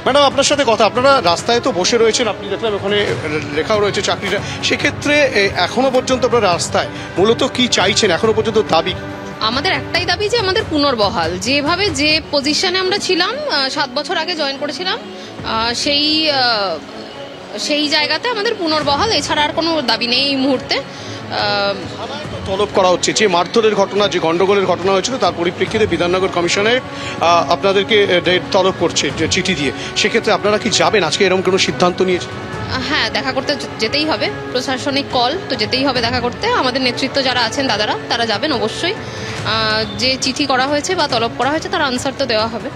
Madam, আপনার সাথে কথা। আপনারা রাস্তায় তো বসে রয়েছেন, আপনি দেখলাম ওখানে লেখাও রয়েছে চাকরিটা, সেক্ষেত্রে এখনো পর্যন্ত আপনারা রাস্তায় মূলত কি চাইছেন, এখনো পর্যন্ত দাবি? আমাদের একটাই দাবি যে আমাদের পুনর্বহাল, যেভাবে যে পজিশনে আমরা ছিলাম 7 বছর আগে জয়েন করেছিলাম, সেই জায়গাতে আমাদের পুনর্বহাল, এছাড়া আর কোনো দাবি নেই এই মুহূর্তে। তলব করা হচ্ছে যে মারধরের ঘটনা, যে গন্ডগোলের ঘটনা হয়েছিল, তার পরিপ্রেক্ষিতে বিধাননগর কমিশনারেট আপনাদেরকে তলব করছে যে চিঠি দিয়ে, সেক্ষেত্রে আপনারা কি যাবেন? আজকে এরকম কোনো সিদ্ধান্ত নিয়েছে? হ্যাঁ, দেখা করতে যেতেই হবে, প্রশাসনিক কল তো যেতেই হবে দেখা করতে। আমাদের নেতৃত্ব যারা আছেন দাদারা, তারা যাবেন অবশ্যই। যে চিঠি করা হয়েছে বা তলব করা হয়েছে তার আনসার তো দেওয়া হবে।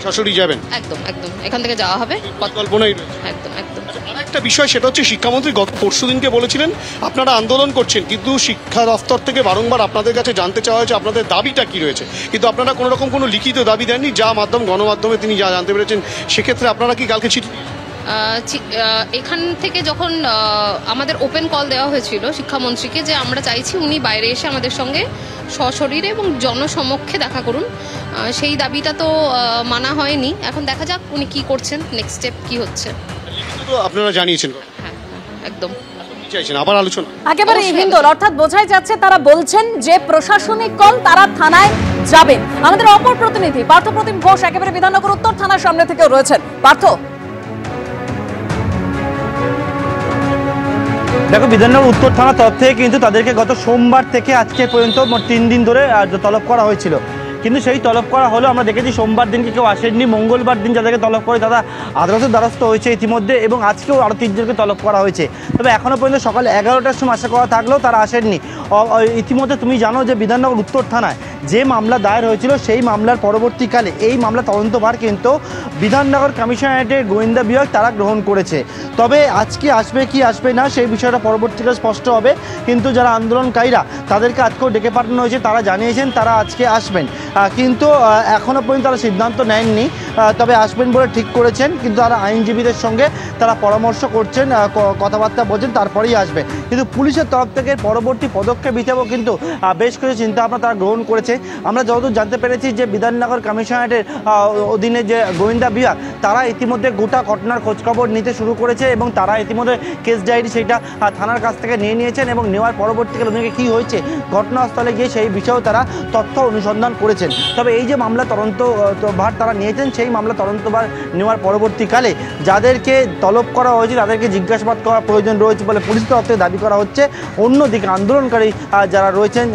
সরাসরি যাবেন? একদম একদম, এখান থেকে যাওয়া হবে। কল্পনাই একদম একদম। একটা বিষয়, সেটা হচ্ছে শিক্ষামন্ত্রী গত পরশুদিনকে বলেছিলেন আপনারা আন্দোলন করছেন, কিন্তু শিক্ষা দফতর থেকে বারংবার আপনাদের কাছে জানতে চাওয়া হয়েছে আপনাদের দাবিটা কি রয়েছে, কিন্তু আপনারা কোনো রকম কোনো লিখিত দাবি দেননি, যা গণমাধ্যমে তিনি যা জানতে পেরেছেন। সেক্ষেত্রে আপনারা কি কালকে চিঠি এখান থেকে যখন আমাদের ওপেন কল দেওয়া হয়েছিল শিক্ষামন্ত্রীকে, যে আমরা চাইছি উনি বাইরে এসে আমাদের সঙ্গে সশরীরে এবং জনসমক্ষে দেখা করুন, সেই দাবিটা তো মানা হয়নি। এখন দেখা যাক উনি কি করছেন, নেক্সট স্টেপ কি হচ্ছে। আপনারা জানিয়েছেন? হ্যাঁ, একদম। চাইছেন আবার আলোচনা? একেবারে হিন্দোল, অর্থাৎ বোঝাই যাচ্ছে তারা বলছেন যে প্রশাসনিক কল, তারা থানায় যাবেন। আমাদের অপর প্রতিনিধি পার্থ প্রতিম ঘোষ একেবারে বিধাননগর উত্তর থানার সামনে থেকেও রয়েছেন। পার্থ, দেখো, বিধাননগর উত্তর থানার তরফ থেকে কিন্তু তাদেরকে গত সোমবার থেকে আজকে পর্যন্ত 3 দিন ধরে তলব করা হয়েছিল, কিন্তু সেই তলব করা হলো আমরা দেখেছি সোমবার দিনকে কেউ আসেননি, মঙ্গলবার দিন যাদেরকে তলব করে তারা আদালতের দ্বারস্থ হয়েছে ইতিমধ্যে, এবং আজকেও আরও 3 জনকে তলব করা হয়েছে। তবে এখনও পর্যন্ত সকাল 11টার সময় আশা করা থাকলেও তারা আসেননি। ইতিমধ্যে তুমি জানো যে বিধাননগর উত্তর থানায় যে মামলা দায়ের হয়েছিল, সেই মামলার পরবর্তীকালে এই মামলা তদন্তভার কিন্তু বিধাননগর কমিশনারেটের গোয়েন্দা বিভাগ তারা গ্রহণ করেছে। তবে আজকে আসবে কি আসবে না সেই বিষয়টা পরবর্তীকালে স্পষ্ট হবে, কিন্তু যারা আন্দোলনকারীরা তাদেরকে আজকেও ডেকে পাঠানো হয়েছে, তারা জানিয়েছেন তারা আজকে আসবেন, কিন্তু এখনও পর্যন্ত তারা সিদ্ধান্ত নেননি। তবে আসবেন বলে ঠিক করেছেন, কিন্তু তারা আইনজীবীদের সঙ্গে তারা পরামর্শ করছেন, কথাবার্তা বলছেন, তারপরেই আসবে। কিন্তু পুলিশের তরফ থেকে পরবর্তী পদক্ষেপ হিসেবেও কিন্তু বেশ কিছু চিন্তাভাবনা তারা গ্রহণ করেছে। আমরা যতদূর জানতে পেরেছি যে বিধাননগর কমিশনারেটের অধীনে যে গোয়েন্দা বিভাগ, তারা ইতিমধ্যে গোটা ঘটনার খোঁজখবর নিতে শুরু করেছে, এবং তারা ইতিমধ্যে কেস ডায়েরি সেইটা থানার কাছ থেকে নিয়ে নিয়েছেন, এবং নেওয়ার পরবর্তীকালে ওদিকে কী হয়েছে ঘটনাস্থলে গিয়ে সেই বিষয়েও তারা তথ্য অনুসন্ধান করেছেন। তবে এই যে মামলা তদন্ত ভার তারা নিয়েছেন, সেই মামলা তদন্তভার নেওয়ার পরবর্তীকালে যাদেরকে তলব করা হয়েছে তাদেরকে জিজ্ঞাসাবাদ করার প্রয়োজন রয়েছে বলে পুলিশ তরফ থেকে দাবি করা হচ্ছে। অন্যদিকে আন্দোলনকারী যারা রয়েছেন,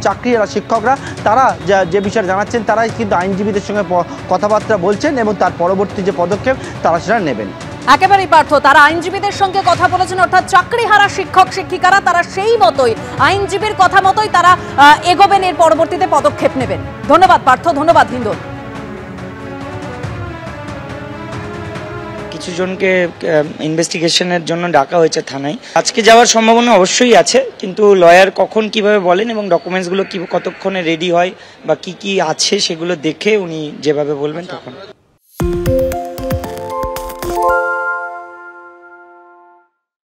চাকরিরা, শিক্ষকরা, তারা যে বিষয়ে জানাচ্ছেন, তারাই কিন্তু আইনজীবীদের সঙ্গে কথাবার্তা বলছেন, এবং তার পরবর্তী যে পদক্ষেপ তারা সেটা নেবেন। একেবারেই পার্থ, তারা আইনজীবীদের সঙ্গে কথা বলেছেন, অর্থাৎ চাকরিহারা শিক্ষক শিক্ষিকারা তারা সেই মতোই আইনজীবীর কথা মতোই তারা এগোবেন, এর পরবর্তীতে পদক্ষেপ নেবেন। ধন্যবাদ পার্থ, ধন্যবাদ হিন্দোল। কিছু জনকে ইনভেস্টিগেশনের জন্য ডাকা হয়েছে থানায়। আজকে যাওয়ার সম্ভাবনা অবশ্যই আছে, কিন্তু লয়ার কখন কিভাবে বলেন এবং ডকুমেন্টসগুলো কি কতক্ষণে রেডি হয় বা কি কি আছে সেগুলো দেখে উনি যেভাবে বলবেন তখন।